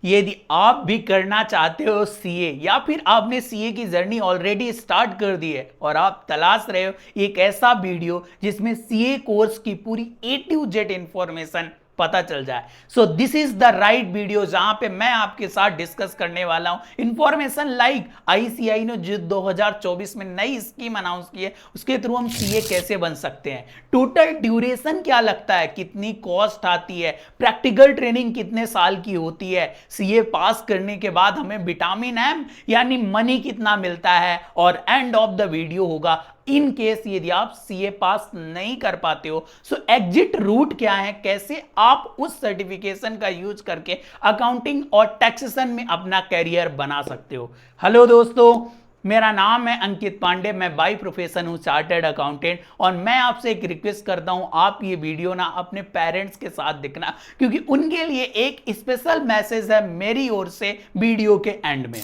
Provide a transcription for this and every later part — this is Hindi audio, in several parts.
यदि आप भी करना चाहते हो सीए या फिर आपने सीए की जर्नी ऑलरेडी स्टार्ट कर दी है और आप तलाश रहे हो एक ऐसा वीडियो जिसमें सीए कोर्स की पूरी ए टू जेड इंफॉर्मेशन पता चल जाए, so this is the right video जहां पे मैं आपके साथ डिस्कस करने वाला हूं इंफॉर्मेशन लाइक आईसीआई ने जो 2024 में नई स्कीम अनाउंस की है उसके थ्रू हम सीए कैसे बन सकते हैं, टोटल ड्यूरेशन क्या लगता है, कितनी कॉस्ट आती है, प्रैक्टिकल ट्रेनिंग कितने साल की होती है, सीए पास करने के बाद हमें विटामिन एम यानी मनी कितना मिलता है, और एंड ऑफ द वीडियो होगा इन केस यदि आप सीए पास नहीं कर पाते हो सो एग्जिट रूट क्या है, कैसे आप उस सर्टिफिकेशन का यूज करके अकाउंटिंग और टैक्सेशन में अपना कैरियर बना सकते हो। हेलो दोस्तों, मेरा नाम है अंकित पांडे, मैं बाय प्रोफेशन हूं चार्टर्ड अकाउंटेंट और मैं आपसे एक रिक्वेस्ट करता हूं आप ये वीडियो ना अपने पेरेंट्स के साथ देखना क्योंकि उनके लिए एक स्पेशल मैसेज है मेरी ओर से वीडियो के एंड में।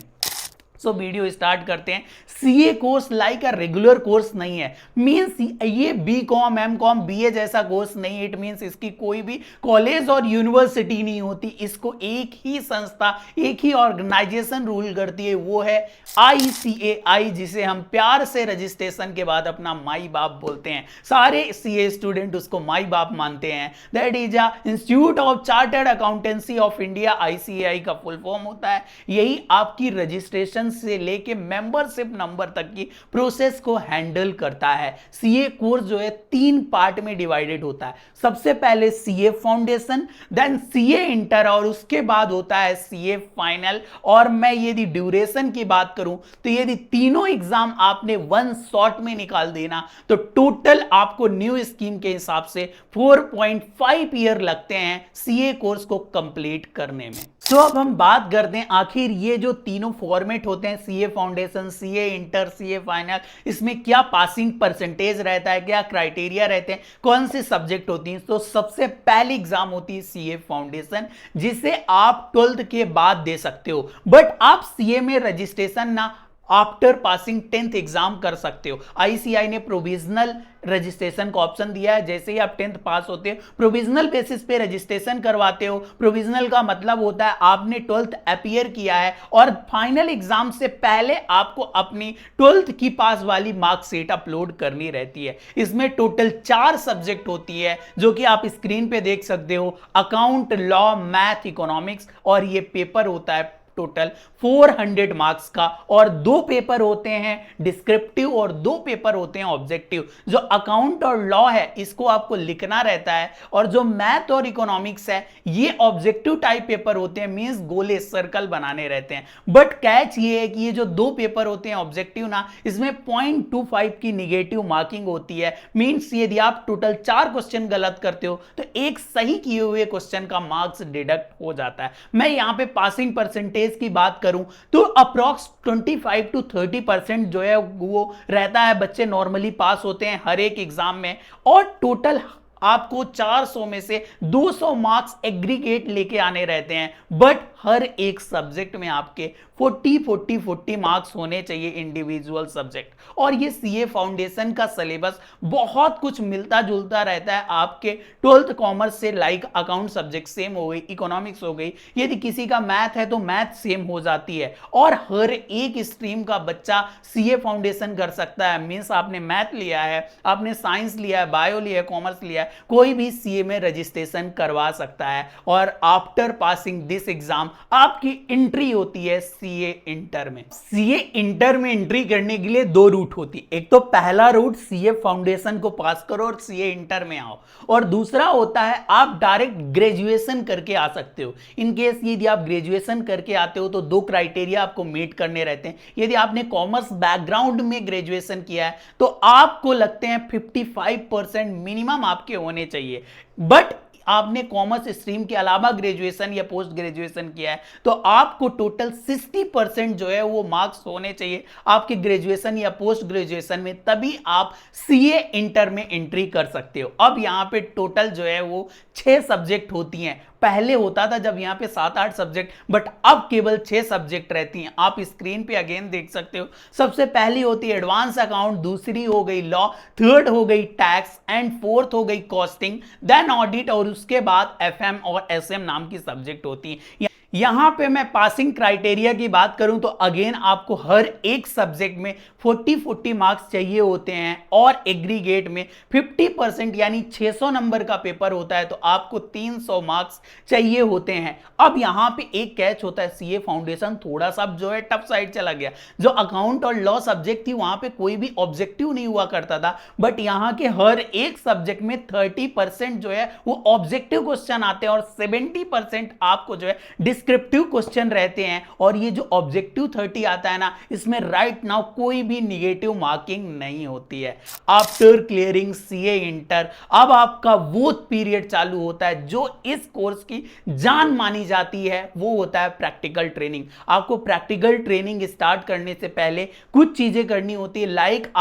सो वीडियो स्टार्ट करते हैं। CA course like a regular course नहीं है, मींस ये B com M com BA जैसा कोर्स नहीं है। इट मींस इसकी कोई भी कॉलेज और यूनिवर्सिटी नहीं होती, इसको एक ही संस्था एक ही ऑर्गेनाइजेशन रूल करती है, वो है आईसीएआई, जिसे हम प्यार से रजिस्ट्रेशन के बाद अपना माई बाप बोलते हैं। सारे सीए स्टूडेंट उसको माई बाप मानते हैं। That is a institute of chartered accountancy of India. ICAI का फुल फॉर्म होता है, यही आपकी रजिस्ट्रेशन से लेके मेंबरशिप नंबर तक की प्रोसेस को हैंडल करता है। सीए कोर्स जो है 3 पार्ट में डिवाइडेड होता है। सबसे पहले CA foundation, then CA inter और उसके बाद होता है सीए फाइनल। और मैं यदि ड्यूरेशन की बात करूं तो यदि तीनों एग्जाम आपने वन शॉट में निकाल देना तो टोटल आपको न्यू स्कीम के हिसाब से 4.5 ईयर लगते हैं सीए कोर्स को कंप्लीट करने में। तो अब हम बात करते हैं आखिर ये जो तीनों फॉर्मेट होते हैं, CA foundation, CA inter, CA final, इसमें क्या पासिंग परसेंटेज रहता है, क्या क्राइटेरिया रहते हैं, कौन से सब्जेक्ट होती हैं। तो सबसे पहली एग्जाम होती है सीए फाउंडेशन, जिसे आप 12th के बाद दे सकते हो, बट आप सीए में रजिस्ट्रेशन ना आफ्टर पासिंग 10th एग्जाम कर सकते हो। आईसीआई ने प्रोविजनल रजिस्ट्रेशन का ऑप्शन दिया है, जैसे ही आप 10th पास होते हो प्रोविजनल बेसिस पे रजिस्ट्रेशन करवाते हो। प्रोविजनल का मतलब होता है आपने 12th अपीयर किया है और फाइनल एग्जाम से पहले आपको अपनी 12th की पास वाली मार्कशीट अपलोड करनी रहती है। इसमें टोटल 4 सब्जेक्ट होती है जो कि आप स्क्रीन पे देख सकते हो, अकाउंट, लॉ, मैथ, इकोनॉमिक्स, और ये पेपर होता है टोटल 400 मार्क्स का, और 2 पेपर होते हैं डिस्क्रिप्टिव और 2 पेपर होते हैं ऑब्जेक्टिव। जो अकाउंट और लॉ है इसको आपको लिखना रहता है, और जो मैथ और इकोनॉमिक्स है ये ऑब्जेक्टिव टाइप पेपर होते हैं, मींस गोले सर्कल बनाने रहते हैं। बट कैच ये है कि ये जो 2 पेपर होते हैं ऑब्जेक्टिव ना, इसमें 0.25 की निगेटिव मार्किंग होती है। मींस यदि आप टोटल 4 क्वेश्चन गलत करते हो तो एक सही किए हुए क्वेश्चन का मार्क्स डिडक्ट हो जाता है। मैं यहां पे पासिंग परसेंटेज की बात करूं तो अप्रॉक्स 25 to 30% जो है वो रहता है, बच्चे नॉर्मली पास होते हैं हर एक एग्जाम में। और टोटल आपको 400 में से 200 मार्क्स एग्रीगेट लेके आने रहते हैं, बट हर एक सब्जेक्ट में आपके 40 मार्क्स होने चाहिए इंडिविजुअल सब्जेक्ट। और ये सीए फाउंडेशन का सिलेबस बहुत कुछ मिलता जुलता रहता है आपके 12th कॉमर्स से, लाइक अकाउंट सब्जेक्ट सेम हो गई, इकोनॉमिक्स हो गई, यदि किसी का मैथ है तो मैथ सेम हो जाती है। और हर एक स्ट्रीम का बच्चा सीए फाउंडेशन कर सकता है। मींस आपने मैथ लिया है, आपने साइंस लिया है, बायो लिया है, कॉमर्स लिया है, कोई भी सीए में रजिस्ट्रेशन करवा सकता है। और आफ्टर पासिंग दिस एग्जाम आपकी एंट्री होती है सीए इंटर में। सीए इंटर में एंट्री करने के लिए 2 रूट होती है। एक तो पहला रूट सीए फाउंडेशन को पास करो और सीए इंटर में आओ, और दूसरा होता है आप डायरेक्ट ग्रेजुएशन करके आ सकते हो। इन केस यदि आप ग्रेजुएशन करके आते हो तो 2 क्राइटेरिया आपको मीट करने रहते हैं। यदि आपने कॉमर्स बैकग्राउंड में ग्रेजुएशन किया है तो आपको लगते हैं 55% मिनिमम आपके होने चाहिए। बट आपने कॉमर्स स्ट्रीम के अलावा ग्रेजुएशन या पोस्ट ग्रेजुएशन किया है तो आपको टोटल 60% जो है वो मार्क्स होने चाहिए आपके ग्रेजुएशन या पोस्ट ग्रेजुएशन में, तभी आप सीए इंटर में एंट्री कर सकते हो। अब यहां पे टोटल जो है वो 6 सब्जेक्ट होती हैं। पहले होता था जब यहां पे 7-8 सब्जेक्ट, बट अब केवल 6 सब्जेक्ट रहती हैं। आप स्क्रीन पे अगेन देख सकते हो। सबसे पहली होती है एडवांस अकाउंट, दूसरी हो गई लॉ, थर्ड हो गई टैक्स, एंड फोर्थ हो गई कॉस्टिंग, देन ऑडिट, और उसके बाद एफएम और एसएम नाम की सब्जेक्ट होती है। यहां पे मैं पासिंग क्राइटेरिया की बात करूं तो अगेन आपको हर एक सब्जेक्ट में 40-40 मार्क्स चाहिए होते हैं और एग्रीगेट में 50% यानी 600 नंबर का पेपर होता है तो आपको 300 मार्क्स चाहिए होते हैं। अब यहां पे एक कैच होता है, सीए फाउंडेशन थोड़ा सा जो है टफ साइड चला गया। जो अकाउंट और लॉ सब्जेक्ट थी वहां पे कोई भी ऑब्जेक्टिव नहीं हुआ करता था, बट यहां के हर एक सब्जेक्ट में 30% जो है वो ऑब्जेक्टिव क्वेश्चन आते हैं और 70% आपको जो है डिस्क्रिप्टिव क्वेश्चन रहते हैं। और ये जो ऑब्जेक्टिव 30 आता है ना, इसमें राइट नाउ कोई भी निगेटिव मार्किंग नहीं होती है। आफ्टर क्लियरिंग सीए इंटर अब आपका वो पीरियड चालू होता है जो इस कोर्स की जान मानी जाती है, वो होता है प्रैक्टिकल ट्रेनिंग। आपको प्रैक्टिकल ट्रेनिंग स्टार्ट करने से पहले कुछ चीजें करनी होती है, लाइक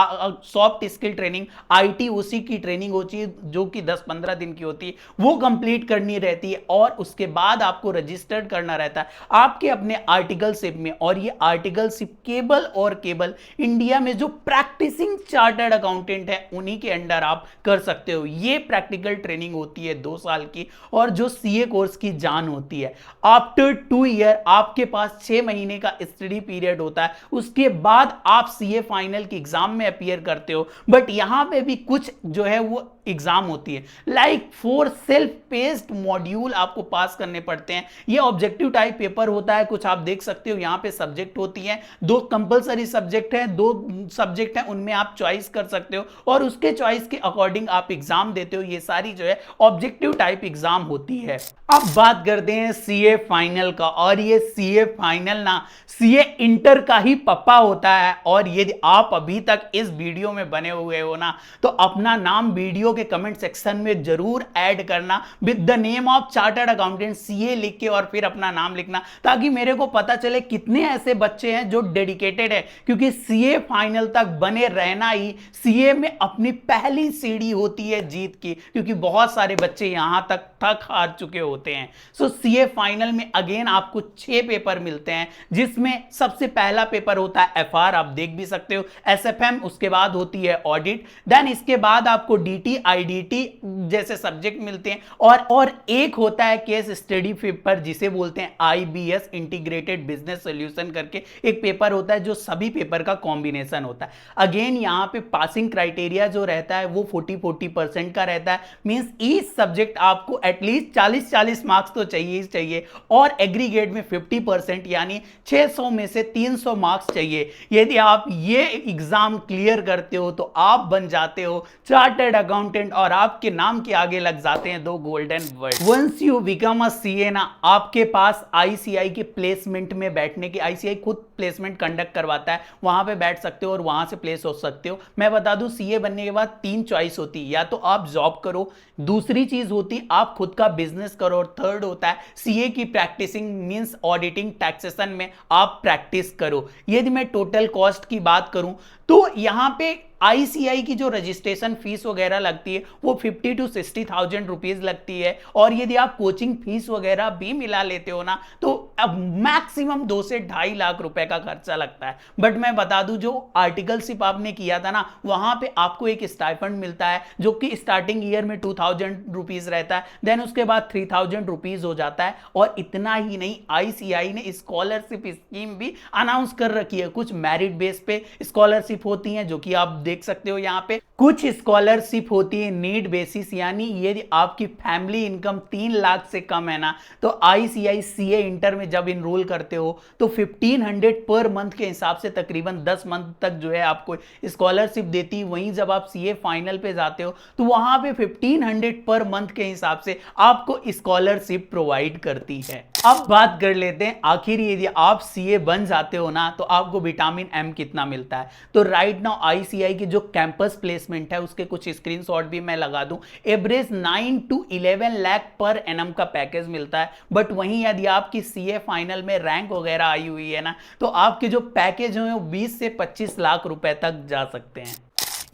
सॉफ्ट स्किल ट्रेनिंग, आईटीओसी की ट्रेनिंग होती है जो कि 10-15 दिन की होती है, वो कंप्लीट करनी रहती है। और उसके बाद आपको रजिस्टर्ड करना रहता है आपके अपने आर्टिकलशिप में। और ये आर्टिकलशिप केवल और केवल इंडिया में जो प्रैक्टिसिंग चार्टर्ड अकाउंटेंट है उन्हीं के अंडर आप कर सकते हो। ये प्रैक्टिकल ट्रेनिंग होती है 2 साल की और जो सीए कोर्स की जान होती है। आफ्टर 2 ईयर आपके पास 6 महीने का स्टडी पीरियड होता है, उसके बाद आप सीए फाइनल के एग्जाम में अपीयर करते हो। बट यहां पे भी कुछ जो है वो एग्जाम होती है, लाइक 4 सेल्फ पेस्ड मॉड्यूल आपको पास करने पड़ते हैं। ये ऑब्जेक्टिव टाइप पेपर होता है, कुछ आप देख सकते हो यहां पे सब्जेक्ट होती हैं, 2 कंपलसरी सब्जेक्ट हैं, 2 सब्जेक्ट हैं, उनमें आप चॉइस कर सकते हो और उसके चॉइस के अकॉर्डिंग आप एग्जाम देते हो। ये सारी जो है ऑब्जेक्टिव टाइप एग्जाम होती है। अब बात करते हैं सीए फाइनल का, और ये सीए फाइनल ना सीए इंटर का ही पप्पा होता है। और यदि आप अभी तक इस वीडियो में बने हुए हो ना, तो अपना नाम वीडियो के कमेंट सेक्शन में जरूर ऐड करना with the name of chartered accountant CA लिख के, और फिर अपना नाम लिखना, ताकि मेरे को पता चले कितने ऐसे बच्चे हैं जो डेडिकेटेड है। क्योंकि सीए फाइनल तक बने रहना ही सीए में अपनी पहली सीढ़ी होती है जीत की, क्योंकि बहुत सारे बच्चे यहां तक थक हार चुके होते हैं। सो सीए फाइनल में अगेन आपको 6 पेपर मिलते हैं, जिसमें सबसे पहला पेपर होता है एफआर, आप देख भी सकते हो, एसएफएम, उसके बाद होती है ऑडिट, देन इसके बाद आपको डीटी आईडीटी जैसे सब्जेक्ट मिलते हैं, और एक होता है केस स्टडी पेपर जिसे बोलते हैं आईबीएस, इंटीग्रेटेड बिजनेस सॉल्यूशन करके एक पेपर होता है जो सभी पेपर का कॉम्बिनेशन होता है। अगेन यहां पे पासिंग क्राइटेरिया जो रहता है वो 40% का रहता है, मींस ईच सब्जेक्ट आपको एटलीस्ट 40-40 मार्क्स तो चाहिए ही चाहिए, और एग्रीगेट में 50% यानी 600 में से 300 मार्क्स चाहिए। यदि आप ये एग्जाम क्लियर करते हो तो आप बन जाते हो चार्टर्ड अकाउंटेंट, और आपके नाम के आगे लग जाते हैं 2 golden word. Once you become a CA ना, आपके पास आईसीआई के प्लेसमेंट में बैठने की, आईसीआई खुद प्लेसमेंट कंडक्ट करवाता है, वहां पे बैठ सकते हो और वहां से प्लेस हो सकते हो। मैं बता दूं सीए बनने के बाद 3 चॉइस होती है, या तो आप जॉब करो, दूसरी चीज होती आप खुद का बिजनेस करो, और थर्ड होता है सीए की प्रैक्टिसिंग मींस ऑडिटिंग टैक्सेशन में आप प्रैक्टिस करो। यदि मैं टोटल कॉस्ट की बात करूं तो यहां पे आईसीआई की जो रजिस्ट्रेशन फीस वगैरह लगती है वो 50 to 60,000 रुपीज लगती है, और यदि आप कोचिंग फीस वगैरह भी मिला लेते हो ना तो अब मैक्सिमम 2 से 2.5 लाख रुपए का खर्चा लगता है। बट मैं बता दूं जो आर्टिकलशिप आपने किया था ना, वहां पे आपको एक स्टाइपेंड मिलता है जो कि स्टार्टिंग ईयर में 2000 रुपीज रहता है, देन उसके बाद 3000 रुपीज हो जाता है। और इतना ही नहीं, आईसीआई ने स्कॉलरशिप स्कीम भी अनाउंस कर रखी है। कुछ मेरिट बेस पे स्कॉलरशिप होती है जो कि आप देख सकते हो यहाँ पे, कुछ स्कॉलरशिप होती है नीड बेसिस, यानी यदि आपकी फैमिली इनकम 3 लाख से कम है ना, तो आईसीआई सीए इंटर में जब इनरोल करते हो तो 1500 पर मंथ के हिसाब से तकरीबन 10 मंथ तक जो है आपको स्कॉलरशिप देती है। वहीं जब आप सीए फाइनल पे जाते हो तो वहां पे 1500 पर मंथ के हिसाब से आपको स्कॉलरशिप प्रोवाइड करती है। अब बात कर लेते हैं आखिर यदि आप सीए बन जाते हो ना तो आपको विटामिन एम कितना मिलता है। तो राइट नाउ आईसीआई की जो कैंपस प्लेसमेंट है उसके कुछ स्क्रीनशॉट भी मैं लगा दूं। Average 9 to 11 lakh per annum का पैकेज मिलता है, बट वहीं यदि आपकी सीए फाइनल में रैंक वगैरह आई हुई है ना तो आपके जो पैकेज हैं वो 20 से 25 लाख रुपए तक जा सकते हैं।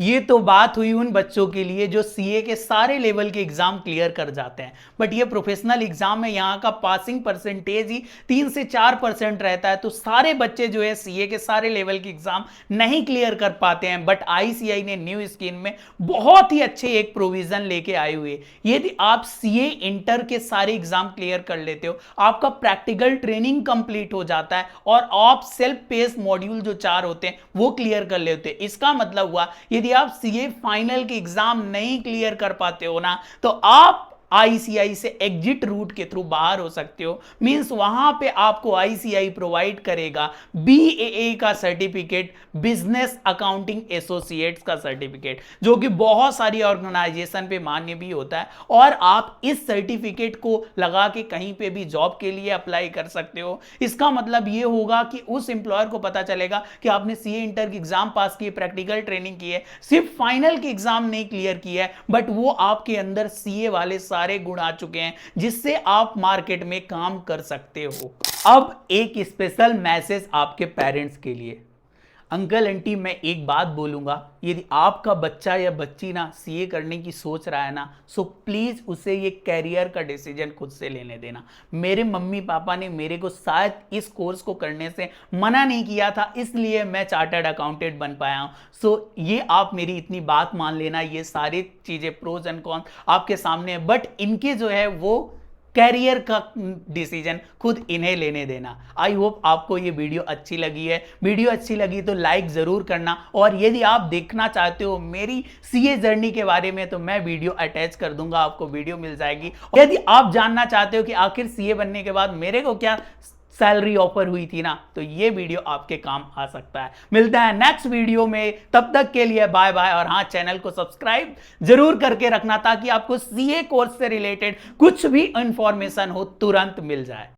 ये तो बात हुई उन बच्चों के लिए जो सीए के सारे लेवल के एग्जाम क्लियर कर जाते हैं, बट ये प्रोफेशनल एग्जाम में यहाँ का पासिंग परसेंटेज ही 3 से 4% रहता है। तो सारे बच्चे जो है सीए के सारे लेवल के एग्जाम नहीं क्लियर कर पाते हैं। बट आईसीआई ने न्यू स्कीम में बहुत ही अच्छे एक प्रोविजन लेके आए हुए, यदि आप सीए इंटर के सारे एग्जाम क्लियर कर लेते हो, आपका प्रैक्टिकल ट्रेनिंग कंप्लीट हो जाता है और आप सेल्फ पेस मॉड्यूल जो 4 होते हैं वो क्लियर कर लेते हैं। इसका मतलब हुआ यदि आप सीए फाइनल के एग्जाम नहीं क्लियर कर पाते हो ना, तो आप आईसीआई से एग्जिट रूट के थ्रू बाहर हो सकते हो। मींस वहां पे आपको आईसीआई प्रोवाइड करेगा बीएए का सर्टिफिकेट, बिजनेस अकाउंटिंग एसोसिएट्स का सर्टिफिकेट, जो कि बहुत सारी ऑर्गेनाइजेशन पे मान्य भी होता है। और आप इस सर्टिफिकेट को लगा के कहीं पे भी जॉब के लिए अप्लाई कर सकते हो। इसका मतलब ये होगा कि उस एम्प्लॉयर को पता चलेगा कि आपने सीए इंटर की एग्जाम पास किए, प्रैक्टिकल ट्रेनिंग की है, सिर्फ फाइनल की एग्जाम नहीं क्लियर किया है, बट वो आपके अंदर सीए वाले सारे गुण आ चुके हैं जिससे आप मार्केट में काम कर सकते हो। अब एक स्पेशल मैसेज आपके पेरेंट्स के लिए। अंकल आंटी, मैं एक बात बोलूंगा, यदि आपका बच्चा या बच्ची ना सीए करने की सोच रहा है ना, सो प्लीज उसे ये कैरियर का डिसीजन खुद से लेने देना। मेरे मम्मी पापा ने मेरे को शायद इस कोर्स को करने से मना नहीं किया था, इसलिए मैं चार्टर्ड अकाउंटेंट बन पाया हूं। सो ये आप मेरी इतनी बात मान लेना, ये सारी चीजें प्रोज एंड कॉन्स आपके सामने है, बट इनके जो है वो कैरियर का डिसीजन खुद इन्हें लेने देना। आई होप आपको ये वीडियो अच्छी लगी है। वीडियो अच्छी लगी तो लाइक जरूर करना, और यदि आप देखना चाहते हो मेरी सीए जर्नी के बारे में तो मैं वीडियो अटैच कर दूंगा, आपको वीडियो मिल जाएगी। यदि आप जानना चाहते हो कि आखिर सीए बनने के बाद मेरे को क्या सैलरी ऑफर हुई थी ना, तो ये वीडियो आपके काम आ सकता है। मिलता है नेक्स्ट वीडियो में, तब तक के लिए बाय बाय। और हाँ, चैनल को सब्सक्राइब जरूर करके रखना ताकि आपको सीए कोर्स से रिलेटेड कुछ भी इंफॉर्मेशन हो तुरंत मिल जाए।